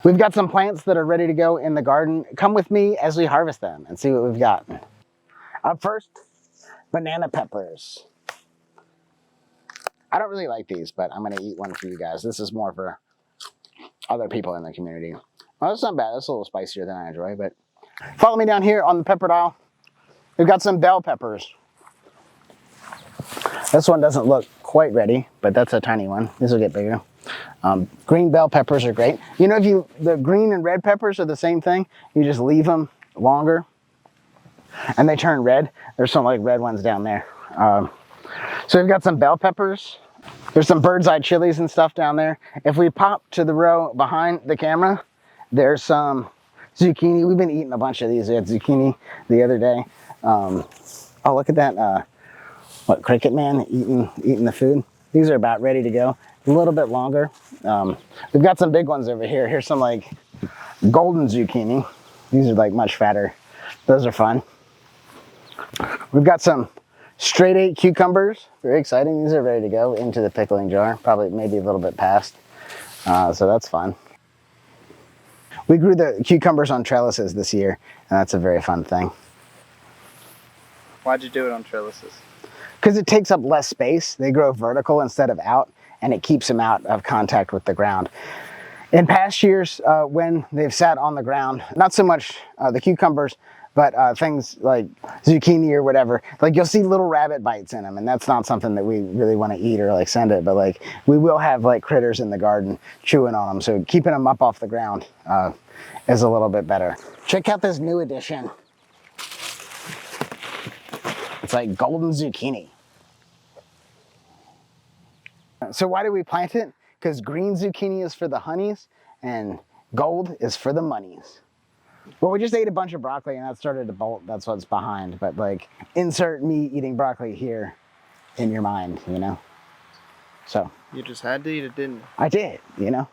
We've got some plants that are ready to go in the garden. Come with me as we harvest them and see what we've got. Up first, banana peppers. I don't really like these, but I'm gonna eat one for you guys. This is more for other people in the community. Well, that's not bad. That's a little spicier than I enjoy, but follow me down here on the pepper aisle. We've got some bell peppers. This one doesn't look quite ready, but that's a tiny one. This will get bigger. Green bell peppers are great. You know, the green and red peppers are the same thing. You just leave them longer and they turn red. There's some like red ones down there. So we've got some bell peppers. There's some bird's eye chilies and stuff down there. If we pop to the row behind the camera, there's some zucchini. We've been eating a bunch of these. We had zucchini the other day. Oh, look at that. What, cricket man eating the food. These are about ready to go. A little bit longer. We've got some big ones over here. Here's some like golden zucchini. These are like much fatter. Those are fun. We've got some straight 8 cucumbers. Very exciting. These are ready to go into the pickling jar. Probably maybe a little bit past. So that's fun. We grew the cucumbers on trellises this year, and that's a very fun thing. Why'd you do it on trellises? Because it takes up less space. They grow vertical instead of out, and it keeps them out of contact with the ground. In past years, when they've sat on the ground, not so much the cucumbers, but things like zucchini or whatever, like you'll see little rabbit bites in them, and that's not something that we really want to eat or like send it, but like we will have like critters in the garden chewing on them, so keeping them up off the ground is a little bit better. Check out this new addition. It's like golden zucchini. So why do we plant it? Because green zucchini is for the honeys and gold is for the monies. Well, we just ate a bunch of broccoli and that started to bolt. That's what's behind. But like, insert me eating broccoli here in your mind, you know? So. You just had to eat it, didn't you? I did, you know?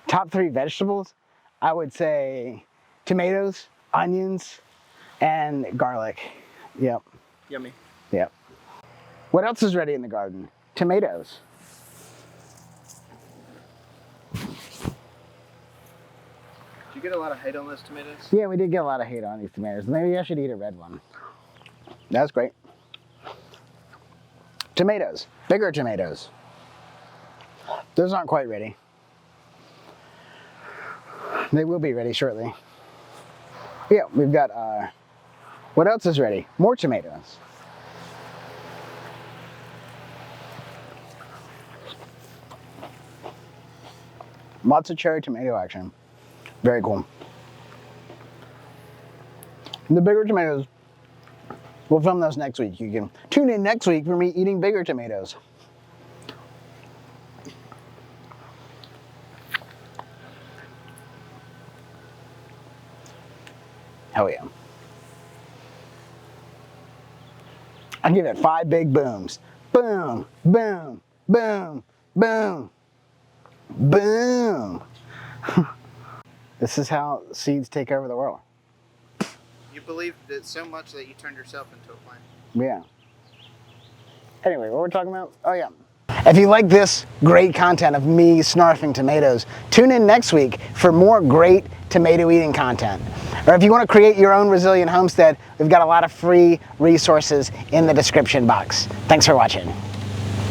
Top 3 vegetables, I would say tomatoes, onions, and garlic. Yep. Yummy. Yep. What else is ready in the garden? Tomatoes. Did you get a lot of hate on those tomatoes? Yeah, we did get a lot of hate on these tomatoes. Maybe I should eat a red one. That's great. Tomatoes. Bigger tomatoes. Those aren't quite ready. They will be ready shortly. Yeah, we've got, what else is ready? More tomatoes. Lots of cherry tomato action. Very cool. And the bigger tomatoes, we'll film those next week. You can tune in next week for me eating bigger tomatoes. Hell yeah. I give it 5 big booms. Boom, boom, boom, boom, boom. This is how seeds take over the world. You believed it so much that you turned yourself into a plant. Yeah. Anyway, what we're talking about? Oh yeah. If you like this great content of me snarfing tomatoes, tune in next week for more great tomato eating content. Or if you want to create your own resilient homestead, we've got a lot of free resources in the description box. Thanks for watching.